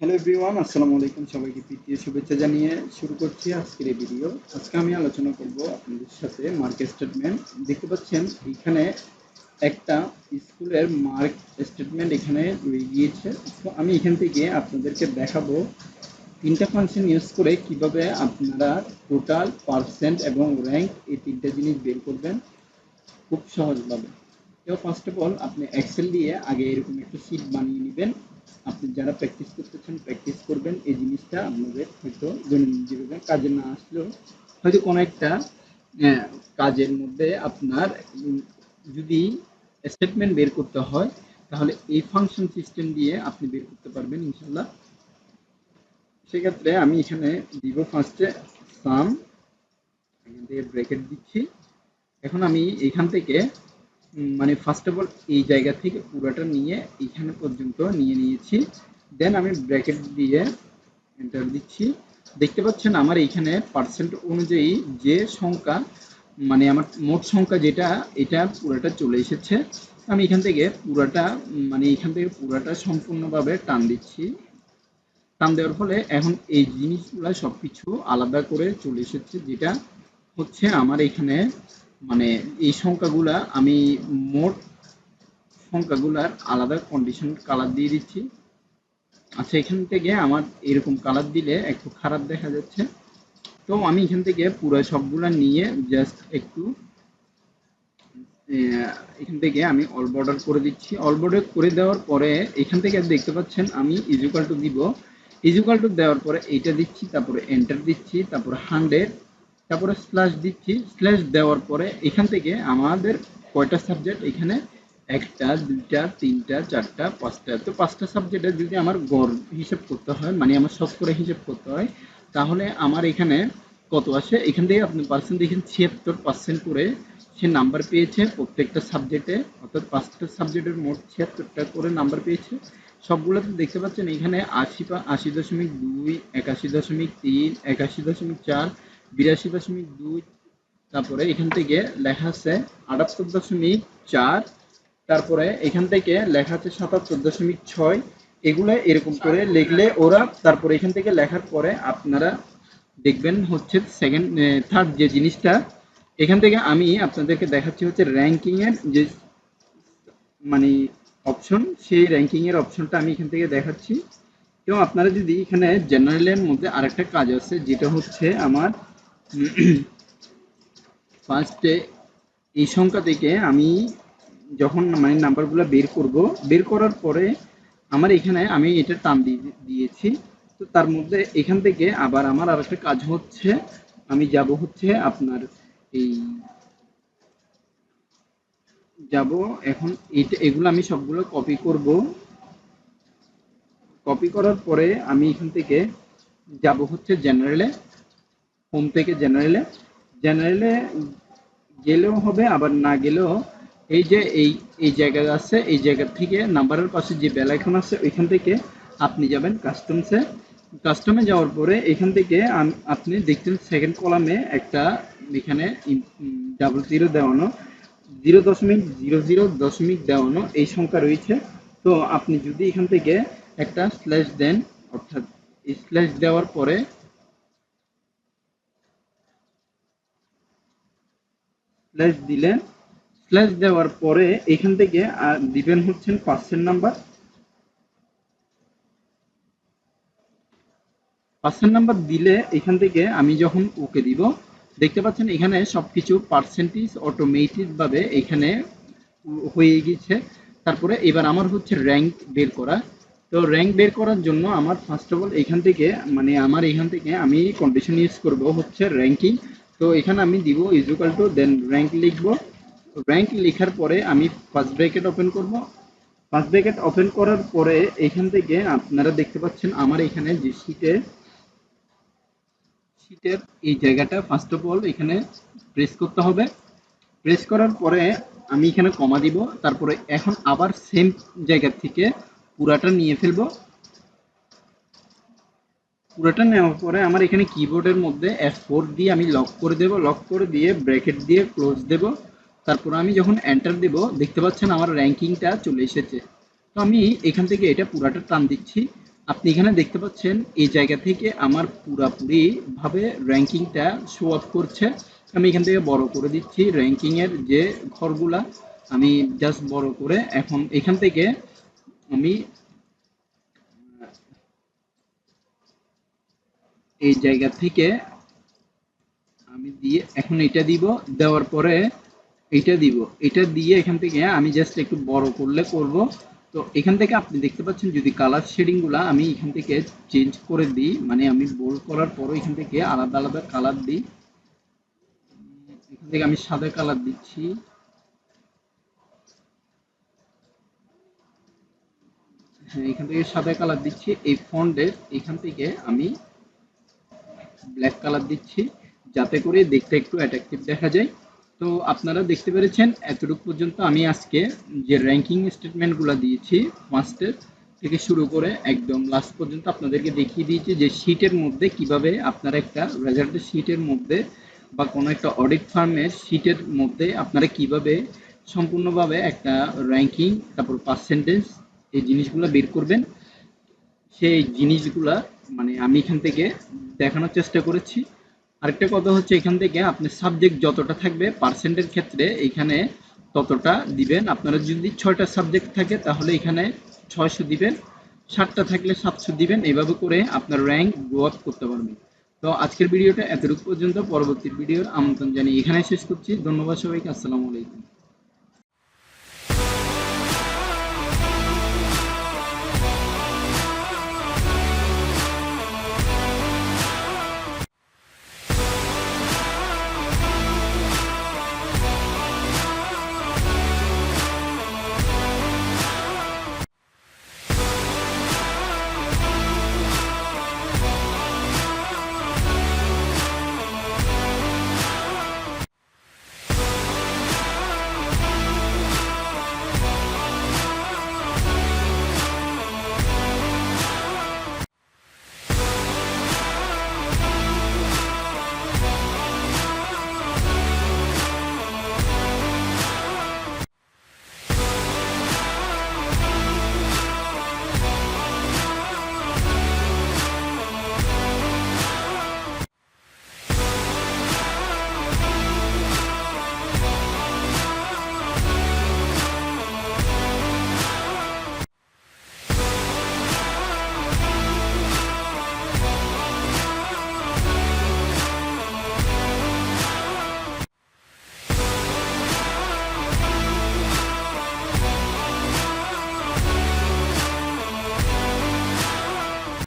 Hello everyone, আসসালামু আলাইকুম। সবাইকে প্রীতীয় শুভেচ্ছা জানিয়ে শুরু করছি আজকের এই ভিডিও। আজকে আমি আলোচনা করব আপনাদের সাথে মার্ক স্টেটমেন্ট। দেখতে পাচ্ছেন এখানে একটা স্কুলের মার্ক স্টেটমেন্ট এখানে রয়ে গিয়েছে। তো আমি এখান থেকে আপনাদেরকে দেখাবো তিনটা ফাংশন ইউজ করে কিভাবে আপনারা টোটাল, পার্সেন্ট এবং র্যাঙ্ক এই তিনটা জিনিস বের করবেন খুব সহজভাবে। তো ফার্স্ট অফ অল আপনি এক্সেল দিয়ে আগে এরকম একটা শীট বানিয়ে নেবেন। আপনি যারা প্র্যাকটিস করতেছেন প্র্যাকটিস করবেন। এই জিনিসটা আপনাদের হয়তো দৈনন্দিন জীবনে কাজে না আসলেও হয়তো কোনো একটা কাজের মধ্যে আপনার যদি স্টেটমেন্ট বের করতে হয় তাহলে এই ফাংশন সিস্টেম দিয়ে আপনি বের করতে পারবেন ইনশাল্লাহ। সেক্ষেত্রে আমি এখানে দিব ফার্স্টে সাম, এখান থেকে ব্র্যাকেট দিচ্ছি। এখন আমি এখান থেকে মানে ফার্স্ট অফ অল এই জায়গা থেকে পুরোটা নিয়ে এইখানে পর্যন্ত নিয়ে নিয়েছি। দেন আমি ব্র্যাকেট দিয়ে এন্টার দিচ্ছি। দেখতে পাচ্ছেন আমার এইখানে পার্সেন্ট অনুযায়ী যে সংখ্যা মানে আমার মোট সংখ্যা যেটা এটা পুরোটা চলে এসেছে। আমি এখান থেকে পুরোটা মানে এখান থেকে পুরোটা সম্পূর্ণভাবে টান দিচ্ছি। টান দেওয়ার ফলে এখন এই জিনিসগুলো সবকিছু আলাদা করে চলে এসেছে, যেটা হচ্ছে আমার এখানে মানে এই সংখ্যাগুলা আমি মোট সংখ্যাগুলার আলাদা কন্ডিশন কালার দিয়ে দিচ্ছি। আচ্ছা, এখান থেকে আমার এরকম কালার দিলে একটু খারাপ দেখা যাচ্ছে। তো আমি এখান থেকে পুরো সবগুলা নিয়ে জাস্ট একটু এখান থেকে আমি অল বর্ডার করে দিচ্ছি। অল বর্ডার করে দেওয়ার পরে এখান থেকে দেখতে পাচ্ছেন আমি ইজুকাল টু দিব। ইজুকাল টু দেওয়ার পরে এইটা দিচ্ছি, তারপরে এন্টার দিচ্ছি, তারপরে 100, তারপরে স্ল্যাশ দিচ্ছি। স্ল্যাশ দেওয়ার পরে এখান থেকে আমাদের কয়টা সাবজেক্ট এখানে, একটা, দুইটা, তিনটা, চারটা, পাঁচটা। তো পাঁচটা সাবজেক্টে যদি আমার গড় হিসেব করতে হয় মানে আমার শতকরা হিসেব করতে হয় তাহলে আমার এখানে কত আসে। এখান থেকে আপনি পার্সেন্ট দেখেন 76% করে সে নাম্বার পেয়েছে প্রত্যেকটা সাবজেক্টে, অর্থাৎ পাঁচটা সাবজেক্টের মোট 76টা করে নাম্বার পেয়েছে। সবগুলোতে দেখতে পাচ্ছেন এখানে 80.2, 81.3, 81.4, 82.2, তারপরে এখান থেকে লেখা আছে 78.4, তারপরে এখান থেকে লেখা আছে 77.6। এগুলো এরকম করে লিখলে ওরা তারপরে এখান থেকে লেখার পরে আপনারা দেখবেন হচ্ছে সেকেন্ড থার্ড যে জিনিসটা এখান থেকে আমি আপনাদেরকে দেখাচ্ছি হচ্ছে র্যাঙ্কিং এর যে মানে অপশন, সেই র্যাঙ্কিং এর অপশনটা আমি এখান থেকে দেখাচ্ছি। এবং আপনারা যদি এখানে জেনারেলের মধ্যে আরেকটা কাজ আছে যেটা হচ্ছে আমার ফার্স্টে এই সংখ্যা থেকে আমি যখন মানে নাম্বারগুলো বের করব, বের করার পরে আমার এখানে আমি এটা টান দিয়েছি। তো তার মধ্যে এখান থেকে আবার আমার আরেকটা কাজ হচ্ছে, আমি যাব হচ্ছে আপনার এই যাব এখন এটা এগুলো আমি সবগুলো কপি করব। কপি করার পরে আমি এখান থেকে যাব হচ্ছে জেনারেলে, হোম থেকে জেনারেলে। জেনারেলে গেলেও হবে আবার না গেলেও এই যে এই জায়গা আছে, এই জায়গা থেকে নাম্বারের পাশে যে বেল আইকন আছে ওইখান থেকে আপনি যাবেন কাস্টমসে। কাস্টমে যাওয়ার পরে এখান থেকে আপনি দেখছেন সেকেন্ড কলামে একটা এখানে 00 দেওয়ানো, 0.00 দেওয়ানো এই সংখ্যা রয়েছে। তো আপনি যদি এখান থেকে একটা স্ল্যাশ দেন, অর্থাৎ স্ল্যাশ দেওয়ার পরে স্ল্যাশ দিলেন, স্ল্যাশ দেওয়ার পরে এখান থেকে দিবেন হচ্ছেন পার্সেন্ট নাম্বার। পার্সেন্ট নাম্বার দিলে এখান থেকে আমি যখন ওকে দিব দেখতে পাচ্ছেন এখানে সবকিছু পার্সেন্টেজ অটোমেটিক ভাবে এখানে হয়ে গেছে। তারপরে এবার আমার হচ্ছে র্যাঙ্ক বের করা। তো র্যাঙ্ক বের করার জন্য আমার ফার্স্ট অফ অল এখান থেকে মানে আমার এখান থেকে আমি কন্ডিশন ইউজ করব হচ্ছে র্যাঙ্কিং। তো এখানে আমি দিব ইকুয়াল টু দেন র্যাঙ্ক লিখব। র্যাঙ্ক লেখার পরে আমি ফার্স্ট ব্র্যাকেট ওপেন করব। ফার্স্ট ব্র্যাকেট ওপেন করার পরে এখান থেকে আপনারা দেখতে পাচ্ছেন আমার এখানে যে শীটের এই জায়গাটা ফার্স্ট অফ অল এখানে প্রেস করতে হবে। প্রেস করার পরে আমি এখানে কমা দিব। তারপরে এখন আবার সেম জায়গা থেকে পুরাটা নিয়ে ফেলবো। পুরাটা নেওয়ার পরে আমার এখানে কিবোর্ডের মধ্যে F4 দিয়ে আমি লক করে দেব। লক করে দিয়ে ব্র্যাকেট দিয়ে ক্লোজ দেব। তারপর আমি যখন এন্টার দেব দেখতে পাচ্ছেন আমার র্যাঙ্কিংটা চলে এসেছে। তো আমি এখান থেকে এটা পুরাটা টান দিচ্ছি। আপনি এখানে দেখতে পাচ্ছেন এই জায়গা থেকে আমার পুরাপুরি ভাবে র্যাঙ্কিংটা শো আপ করছে। আমি এখান থেকে বড় করে দিচ্ছি র্যাঙ্কিং এর যে ঘরগুলা, আমি জাস্ট বড় করে এখন এখান থেকে আমি এই জায়গা থেকে আমি দিয়ে এখন এটা দিব, দেওয়ার পরে এটা দিব, এটা দিয়ে এখান থেকে আমি জাস্ট একটু বড় করলে করব। তো এখান থেকে আপনি দেখতে পাচ্ছেন যদি কালার শেডিং গুলা আমি এখান থেকে চেঞ্জ করে দিই, মানে আমি বোল্ড করার পরও এখান থেকে আলাদা আলাদা কালার দিই। এখান থেকে আমি সাদা কালার দিচ্ছি, হ্যাঁ এখান থেকে সাদা কালার দিচ্ছি। এই ফন্টের এখান থেকে আমি ব্ল্যাক কালার দিচ্ছি, যাতে করে দেখতে একটু অ্যাট্রাকটিভ দেখা যায়। তো আপনারা দেখতে পেরেছেন এতটুকু পর্যন্ত আমি আজকে যে র্যাঙ্কিং স্টেটমেন্টগুলো দিয়েছি ফার্স্টের থেকে শুরু করে একদম লাস্ট পর্যন্ত আপনাদেরকে দেখিয়ে দিয়েছি যে শীটের মধ্যে কিভাবে আপনারা একটা রেজাল্টের শীটের মধ্যে বা কোনো একটা অডিট ফার্মের শীটের মধ্যে আপনারা কিভাবে সম্পূর্ণভাবে একটা র্যাঙ্কিং তারপর পার্সেন্টেজ এই জিনিসগুলো বের করবেন, সেই জিনিসগুলা মানে আমি এখান থেকে দেখানোর চেষ্টা করেছি। আরেকটা কথা হচ্ছে এখান থেকে আপনার সাবজেক্ট যতটা থাকবে পার্সেন্টের ক্ষেত্রে এখানে ততটা দিবেন। আপনারা যদি 6টা সাবজেক্ট থাকে তাহলে এখানে 600 দিবেন, 7টা থাকলে 700 দিবেন, এভাবে করে আপনার র্যাঙ্ক গ্রো আপ করতে পারবেন। তো আজকের ভিডিওটা এতটুকু পর্যন্ত, পরবর্তী ভিডিওর আমন্ত্রণ জানিয়ে এখানে শেষ করছি। ধন্যবাদ সবাইকে, আসসালামু আলাইকুম।